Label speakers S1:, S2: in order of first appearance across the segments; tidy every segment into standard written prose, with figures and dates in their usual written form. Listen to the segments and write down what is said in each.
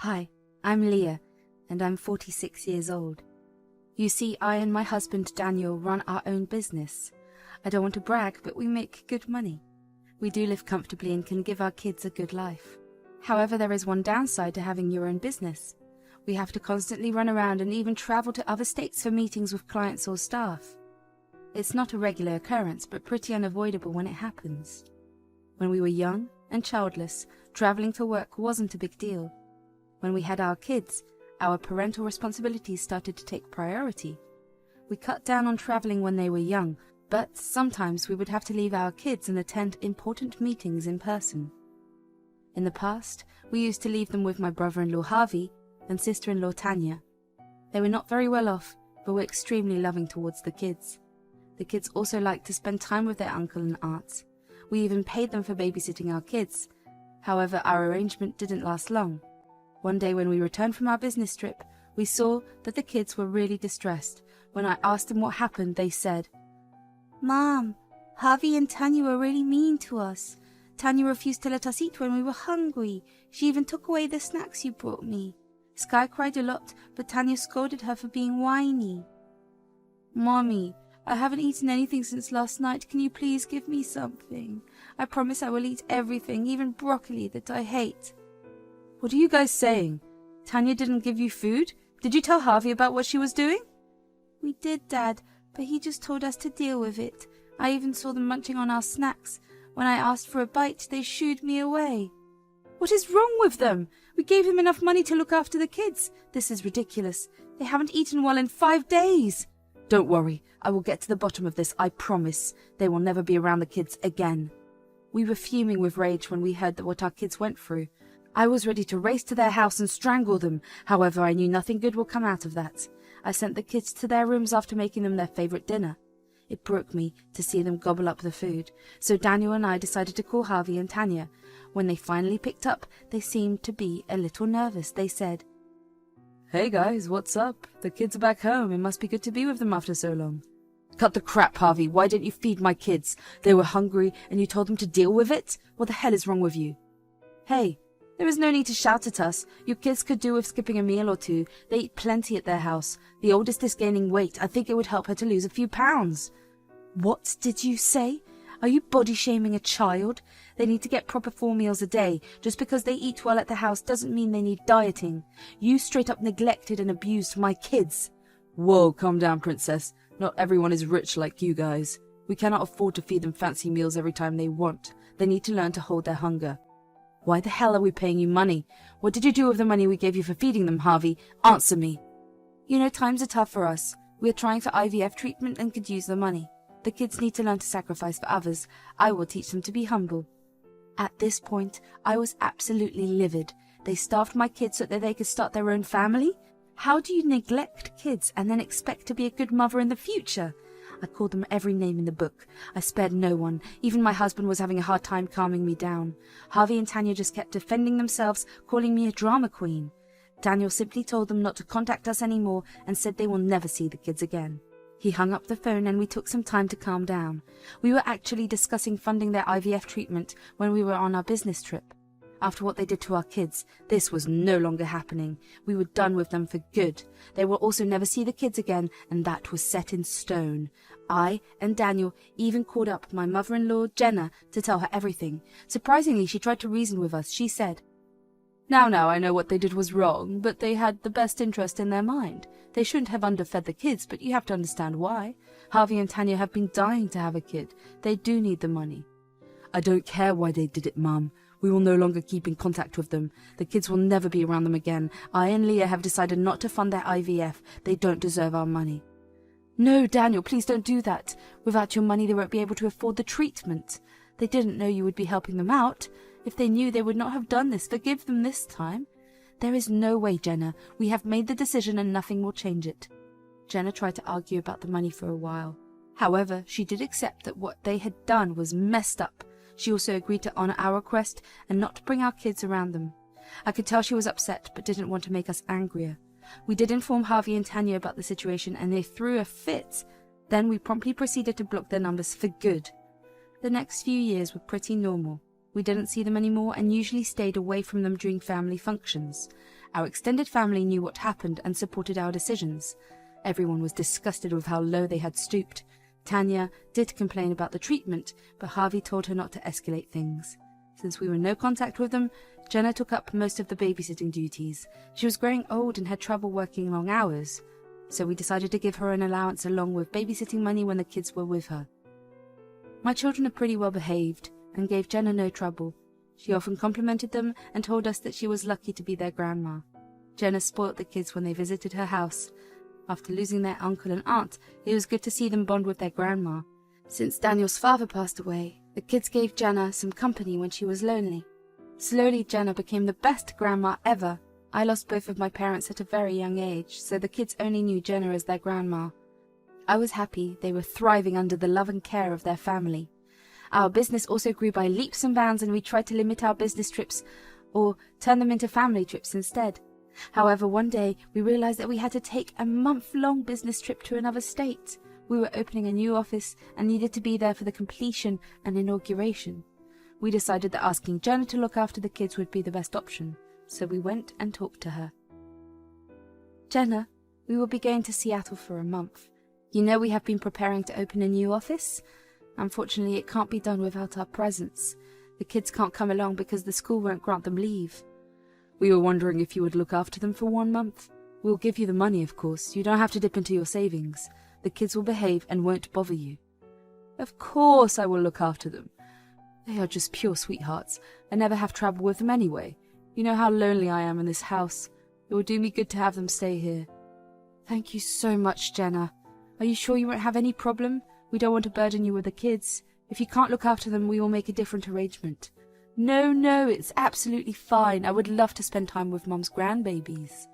S1: Hi, I'm Leah, and I'm 46 years old. You see, I and my husband Daniel run our own business. I don't want to brag, but we make good money. We do live comfortably and can give our kids a good life. However, there is one downside to having your own business. We have to constantly run around and even travel to other states for meetings with clients or staff. It's not a regular occurrence, but pretty unavoidable when it happens. When we were young and childless, traveling for work wasn't a big deal. When we had our kids, our parental responsibilities started to take priority. We cut down on traveling when they were young, but sometimes we would have to leave our kids and attend important meetings in person. In the past, we used to leave them with my brother-in-law Harvey and sister-in-law Tanya. They were not very well off, but were extremely loving towards the kids. The kids also liked to spend time with their uncle and aunts. We even paid them for babysitting our kids. However, our arrangement didn't last long. One day when we returned from our business trip, we saw that the kids were really distressed. When I asked them what happened, they said, "Mom, Harvey and Tanya were really mean to us. Tanya refused to let us eat when we were hungry. She even took away the snacks you brought me. Sky cried a lot, but Tanya scolded her for being whiny. Mommy, I haven't eaten anything since last night. Can you please give me something? I promise I will eat everything, even broccoli that I hate." "What are you guys saying? Tanya didn't give you food? Did you tell Harvey about what she was doing?" "We did, Dad, but he just told us to deal with it. I even saw them munching on our snacks. When I asked for a bite, they shooed me away." "What is wrong with them? We gave them enough money to look after the kids. This is ridiculous. They haven't eaten well in 5 days. "Don't worry, I will get to the bottom of this, I promise. They will never be around the kids again." We were fuming with rage when we heard what our kids went through. I was ready to race to their house and strangle them. However, I knew nothing good would come out of that. I sent the kids to their rooms after making them their favorite dinner. It broke me to see them gobble up the food, so Daniel and I decided to call Harvey and Tanya. When they finally picked up, they seemed to be a little nervous. They said, "Hey guys, what's up? The kids are back home. It must be good to be with them after so long." "Cut the crap, Harvey. Why didn't you feed my kids? They were hungry and you told them to deal with it? What the hell is wrong with you?" "Hey, there is no need to shout at us. Your kids could do with skipping a meal or two. They eat plenty at their house. The oldest is gaining weight. I think it would help her to lose a few pounds." "What did you say? Are you body-shaming a child? They need to get proper 4 meals a day. Just because they eat well at the house doesn't mean they need dieting. You straight up neglected and abused my kids." "Whoa, calm down, princess. Not everyone is rich like you guys. We cannot afford to feed them fancy meals every time they want. They need to learn to hold their hunger." "Why the hell are we paying you money? What did you do with the money we gave you for feeding them, Harvey? Answer me." "You know, times are tough for us. We are trying for IVF treatment and could use the money. The kids need to learn to sacrifice for others. I will teach them to be humble." At this point, I was absolutely livid. They starved my kids so that they could start their own family? How do you neglect kids and then expect to be a good mother in the future? I called them every name in the book. I spared no one. Even my husband was having a hard time calming me down. Harvey and Tanya just kept defending themselves, calling me a drama queen. Daniel simply told them not to contact us anymore and said they will never see the kids again. He hung up the phone and we took some time to calm down. We were actually discussing funding their IVF treatment when we were on our business trip. After what they did to our kids, this was no longer happening. We were done with them for good. They will also never see the kids again, and that was set in stone. I and Daniel even called up my mother-in-law, Jenna, to tell her everything. Surprisingly, she tried to reason with us. She said, Now, I know what they did was wrong, but they had the best interest in their mind. They shouldn't have underfed the kids, but you have to understand why. Harvey and Tanya have been dying to have a kid. They do need the money." "I don't care why they did it, Mum. We will no longer keep in contact with them. The kids will never be around them again. I and Leah have decided not to fund their IVF. They don't deserve our money." "No, Daniel, please don't do that. Without your money, they won't be able to afford the treatment. They didn't know you would be helping them out. If they knew, they would not have done this. Forgive them this time." "There is no way, Jenna. We have made the decision and nothing will change it." Jenna tried to argue about the money for a while. However, she did accept that what they had done was messed up. She also agreed to honor our request and not to bring our kids around them. I could tell she was upset, but didn't want to make us angrier. We did inform Harvey and Tanya about the situation, and they threw a fit. Then we promptly proceeded to block their numbers for good. The next few years were pretty normal. We didn't see them anymore and usually stayed away from them during family functions. Our extended family knew what happened and supported our decisions. Everyone was disgusted with how low they had stooped. Tanya did complain about the treatment, but Harvey told her not to escalate things. Since we were in no contact with them, Jenna took up most of the babysitting duties. She was growing old and had trouble working long hours, so we decided to give her an allowance along with babysitting money when the kids were with her. My children are pretty well behaved and gave Jenna no trouble. She often complimented them and told us that she was lucky to be their grandma. Jenna spoilt the kids when they visited her house. After losing their uncle and aunt, it was good to see them bond with their grandma. Since Daniel's father passed away, the kids gave Jenna some company when she was lonely. Slowly, Jenna became the best grandma ever. I lost both of my parents at a very young age, so the kids only knew Jenna as their grandma. I was happy they were thriving under the love and care of their family. Our business also grew by leaps and bounds, and we tried to limit our business trips or turn them into family trips instead. However, one day we realized that we had to take a month-long business trip to another state. We were opening a new office and needed to be there for the completion and inauguration. We decided that asking Jenna to look after the kids would be the best option, so we went and talked to her. Jenna, we will be going to Seattle for a month. You know we have been preparing to open a new office. Unfortunately, it can't be done without our presence. The kids can't come along because the school won't grant them leave. We were wondering if you would look after them for 1 month. We'll give you the money, of course. You don't have to dip into your savings. The kids will behave and won't bother you. Of course I will look after them. They are just pure sweethearts. I never have trouble with them anyway. You know how lonely I am in this house. It will do me good to have them stay here. Thank you so much, Jenna. Are you sure you won't have any problem? We don't want to burden you with the kids. If you can't look after them, we will make a different arrangement. No, it's absolutely fine. I would love to spend time with Mum's grandbabies.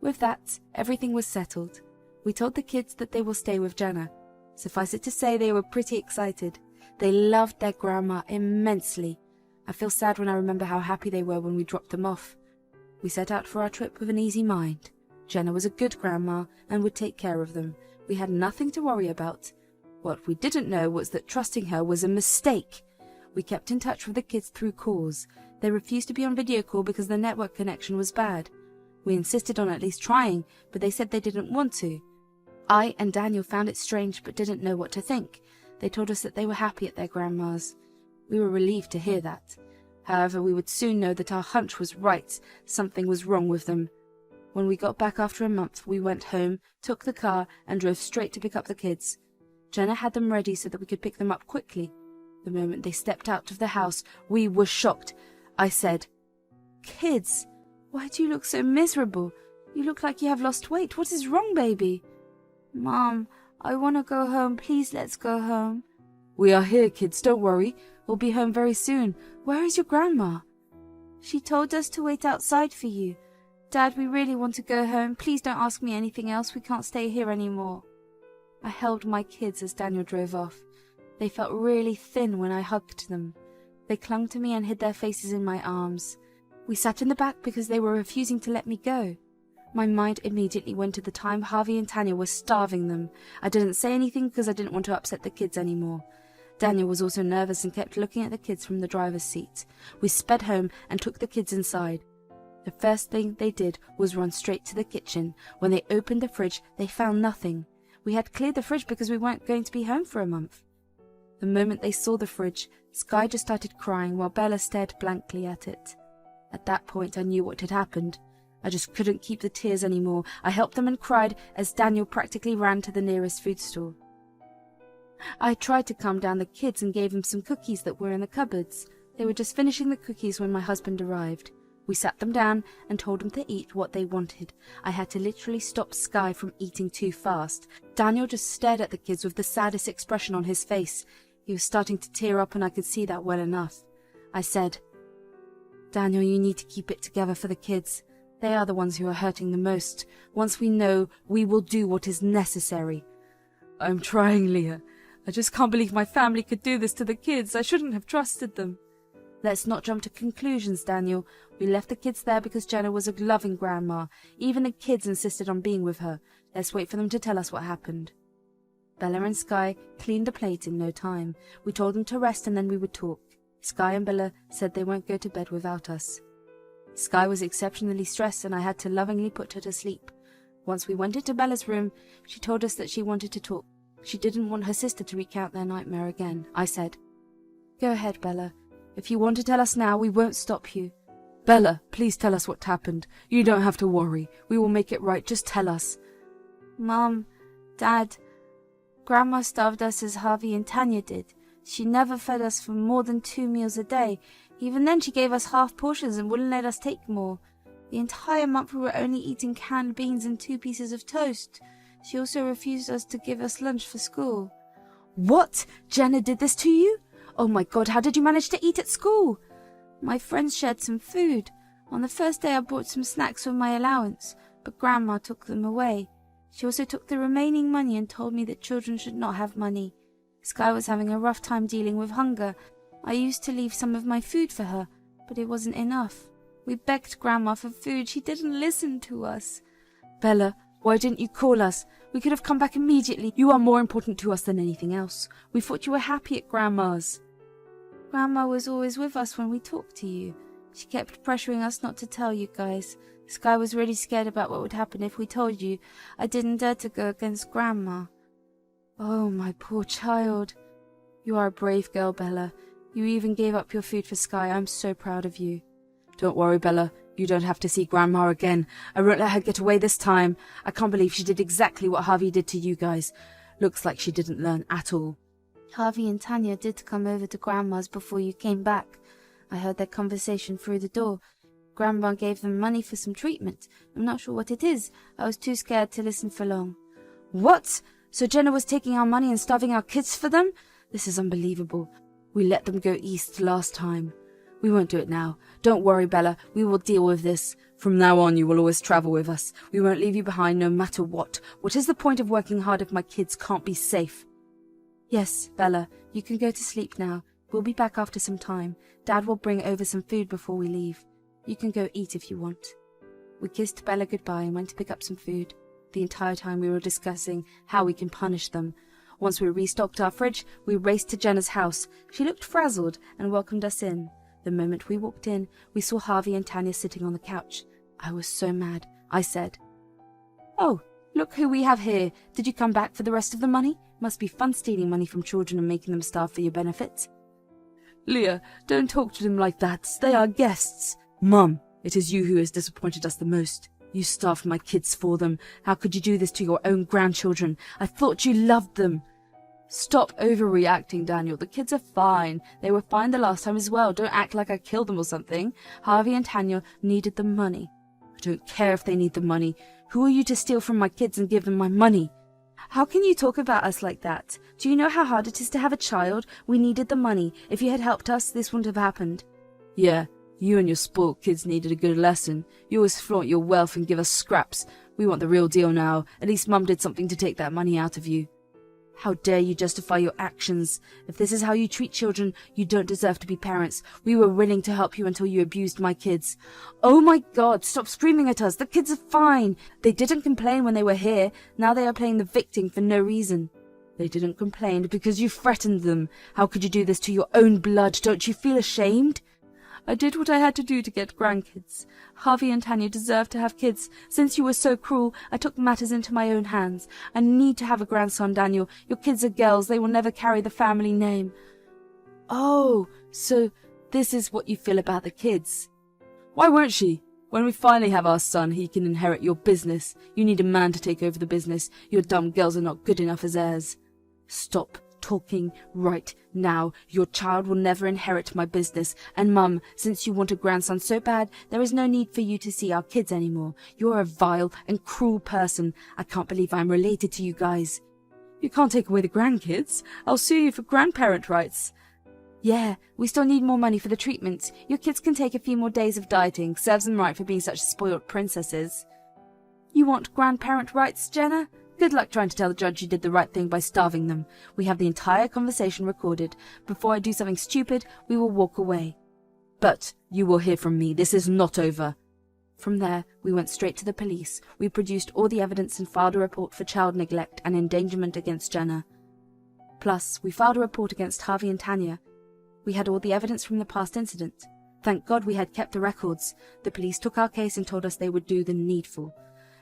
S1: With that, everything was settled. We told the kids that they will stay with Jenna. Suffice it to say, they were pretty excited. They loved their grandma immensely. I feel sad when I remember how happy they were when we dropped them off. We set out for our trip with an easy mind. Jenna was a good grandma and would take care of them. We had nothing to worry about. What we didn't know was that trusting her was a mistake. We kept in touch with the kids through calls. They refused to be on video call because the network connection was bad. We insisted on at least trying, but they said they didn't want to. I and Daniel found it strange but didn't know what to think. They told us that they were happy at their grandma's. We were relieved to hear that. However, we would soon know that our hunch was right. Something was wrong with them. When we got back after a month, we went home, took the car, and drove straight to pick up the kids. Jenna had them ready so that we could pick them up quickly. The moment they stepped out of the house, we were shocked. I said, "Kids, why do you look so miserable? You look like you have lost weight. What is wrong, baby?" "Mom, I want to go home. Please, let's go home." "We are here, kids. Don't worry. We'll be home very soon. Where is your grandma?" "She told us to wait outside for you. Dad, we really want to go home. Please don't ask me anything else. We can't stay here anymore." I held my kids as Daniel drove off. They felt really thin when I hugged them. They clung to me and hid their faces in my arms. We sat in the back because they were refusing to let me go. My mind immediately went to the time Harvey and Tanya were starving them. I didn't say anything because I didn't want to upset the kids anymore. Daniel was also nervous and kept looking at the kids from the driver's seat. We sped home and took the kids inside. The first thing they did was run straight to the kitchen. When they opened the fridge, they found nothing. We had cleared the fridge because we weren't going to be home for a month. The moment they saw the fridge, Sky just started crying while Bella stared blankly at it. At that point, I knew what had happened. I just couldn't keep the tears anymore. I helped them and cried as Daniel practically ran to the nearest food store. I tried to calm down the kids and gave them some cookies that were in the cupboards. They were just finishing the cookies when my husband arrived. We sat them down and told them to eat what they wanted. I had to literally stop Sky from eating too fast. Daniel just stared at the kids with the saddest expression on his face. He was starting to tear up and I could see that well enough. I said, "Daniel, you need to keep it together for the kids. They are the ones who are hurting the most. Once we know, we will do what is necessary." "I'm trying, Leah. I just can't believe my family could do this to the kids. I shouldn't have trusted them." "Let's not jump to conclusions, Daniel. We left the kids there because Jenna was a loving grandma. Even the kids insisted on being with her. Let's wait for them to tell us what happened." Bella and Sky cleaned the plate in no time. We told them to rest and then we would talk. Sky and Bella said they won't go to bed without us. Sky was exceptionally stressed and I had to lovingly put her to sleep. Once we went into Bella's room, she told us that she wanted to talk. She didn't want her sister to recount their nightmare again. I said, "Go ahead, Bella. If you want to tell us now, we won't stop you." "Bella, please tell us what happened. You don't have to worry. We will make it right. Just tell us."
S2: "Mom, Dad, Grandma starved us as Harvey and Tanya did. She never fed us for more than 2 meals a day. Even then she gave us half portions and wouldn't let us take more. The entire month we were only eating canned beans and 2 pieces of toast. She also refused us to give us lunch for school."
S1: "What? Jenna did this to you? Oh my God, how did you manage to eat at school?"
S2: "My friends shared some food. On the first day I brought some snacks for my allowance, but Grandma took them away. She also took the remaining money and told me that children should not have money. Sky was having a rough time dealing with hunger. I used to leave some of my food for her, but it wasn't enough. We begged Grandma for food. She didn't listen to us."
S1: "Bella, why didn't you call us? We could have come back immediately. You are more important to us than anything else. We thought you were happy at Grandma's."
S2: "Grandma was always with us when we talked to you. She kept pressuring us not to tell you guys. Sky was really scared about what would happen if we told you. I didn't dare to go against Grandma."
S1: "Oh, my poor child. You are a brave girl, Bella. You even gave up your food for Sky. I'm so proud of you." "Don't worry, Bella. You don't have to see Grandma again. I won't let her get away this time. I can't believe she did exactly what Harvey did to you guys. Looks like she didn't learn at all."
S2: "Harvey and Tanya did come over to Grandma's before you came back. I heard their conversation through the door. Grandma gave them money for some treatment. I'm not sure what it is. I was too scared to listen for long."
S1: "What? So Jenna was taking our money and starving our kids for them? This is unbelievable. We let them go east last time. We won't do it now. Don't worry, Bella. We will deal with this. From now on, you will always travel with us. We won't leave you behind no matter what. What is the point of working hard if my kids can't be safe?" "Yes, Bella, you can go to sleep now. We'll be back after some time. Dad will bring over some food before we leave. You can go eat if you want." We kissed Bella goodbye and went to pick up some food. The entire time we were discussing how we can punish them. Once we restocked our fridge, we raced to Jenna's house. She looked frazzled and welcomed us in. The moment we walked in, we saw Harvey and Tanya sitting on the couch. I was so mad. I said, "Oh, look who we have here. Did you come back for the rest of the money? Must be fun stealing money from children and making them starve for your benefit." "Leah, don't talk to them like that. They are guests." "Mum, it is you who has disappointed us the most. You starved my kids for them. How could you do this to your own grandchildren? I thought you loved them." "Stop overreacting, Daniel. The kids are fine. They were fine the last time as well. Don't act like I killed them or something. Harvey and Tanya needed the money." "I don't care if they need the money. Who are you to steal from my kids and give them my money?" "How can you talk about us like that? Do you know how hard it is to have a child? We needed the money. If you had helped us, this wouldn't have happened." "Yeah, you and your spoiled kids needed a good lesson. You always flaunt your wealth and give us scraps. We want the real deal now. At least Mum did something to take that money out of you." "How dare you justify your actions? If this is how you treat children, you don't deserve to be parents. We were willing to help you until you abused my kids." "Oh my God, stop screaming at us. The kids are fine. They didn't complain when they were here. Now they are playing the victim for no reason." "They didn't complain because you threatened them. How could you do this to your own blood? Don't you feel ashamed?" "I did what I had to do to get grandkids. Harvey and Tanya deserve to have kids. Since you were so cruel, I took matters into my own hands. I need to have a grandson, Daniel. Your kids are girls. They will never carry the family name." "Oh, so this is what you feel about the kids." "Why won't she? When we finally have our son, he can inherit your business. You need a man to take over the business. Your dumb girls are not good enough as heirs." "Stop talking right now. Your child will never inherit my business. And Mum, since you want a grandson so bad, there is no need for you to see our kids anymore. You're a vile and cruel person. I can't believe I'm related to you guys." "You can't take away the grandkids. I'll sue you for grandparent rights." "Yeah, we still need more money for the treatment. Your kids can take a few more days of dieting. Serves them right for being such spoiled princesses." "You want grandparent rights, Jenna? Good luck trying to tell the judge you did the right thing by starving them. We have the entire conversation recorded. Before I do something stupid, we will walk away." "But you will hear from me. This is not over." From there, we went straight to the police. We produced all the evidence and filed a report for child neglect and endangerment against Jenna. Plus, we filed a report against Harvey and Tanya. We had all the evidence from the past incident. Thank God we had kept the records. The police took our case and told us they would do the needful.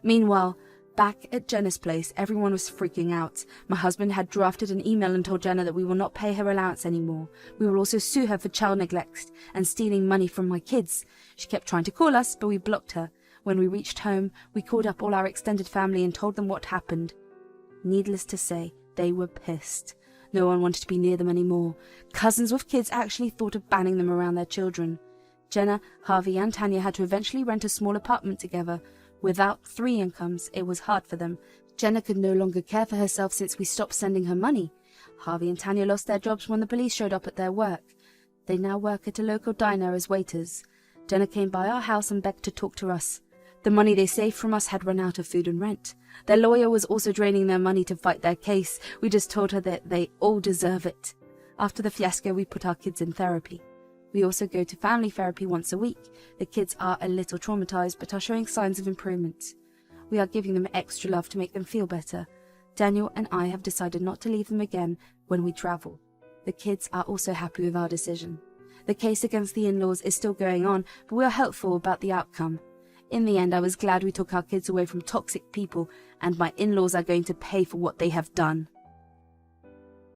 S1: Meanwhile, back at Jenna's place, everyone was freaking out. My husband had drafted an email and told Jenna that we will not pay her allowance anymore. We will also sue her for child neglect and stealing money from my kids. She kept trying to call us, but we blocked her. When we reached home, we called up all our extended family and told them what happened. Needless to say, they were pissed. No one wanted to be near them anymore. Cousins with kids actually thought of banning them around their children. Jenna, Harvey and Tanya had to eventually rent a small apartment together. Without 3 incomes, it was hard for them. Jenna could no longer care for herself since we stopped sending her money. Harvey and Tanya lost their jobs when the police showed up at their work. They now work at a local diner as waiters. Jenna came by our house and begged to talk to us. The money they saved from us had run out of food and rent. Their lawyer was also draining their money to fight their case. We just told her that they all deserve it. After the fiasco, we put our kids in therapy. We also go to family therapy once a week. The kids are a little traumatized but are showing signs of improvement. We are giving them extra love to make them feel better. Daniel and I have decided not to leave them again when we travel. The kids are also happy with our decision. The case against the in-laws is still going on, but we are hopeful about the outcome. In the end, I was glad we took our kids away from toxic people, and my in-laws are going to pay for what they have done.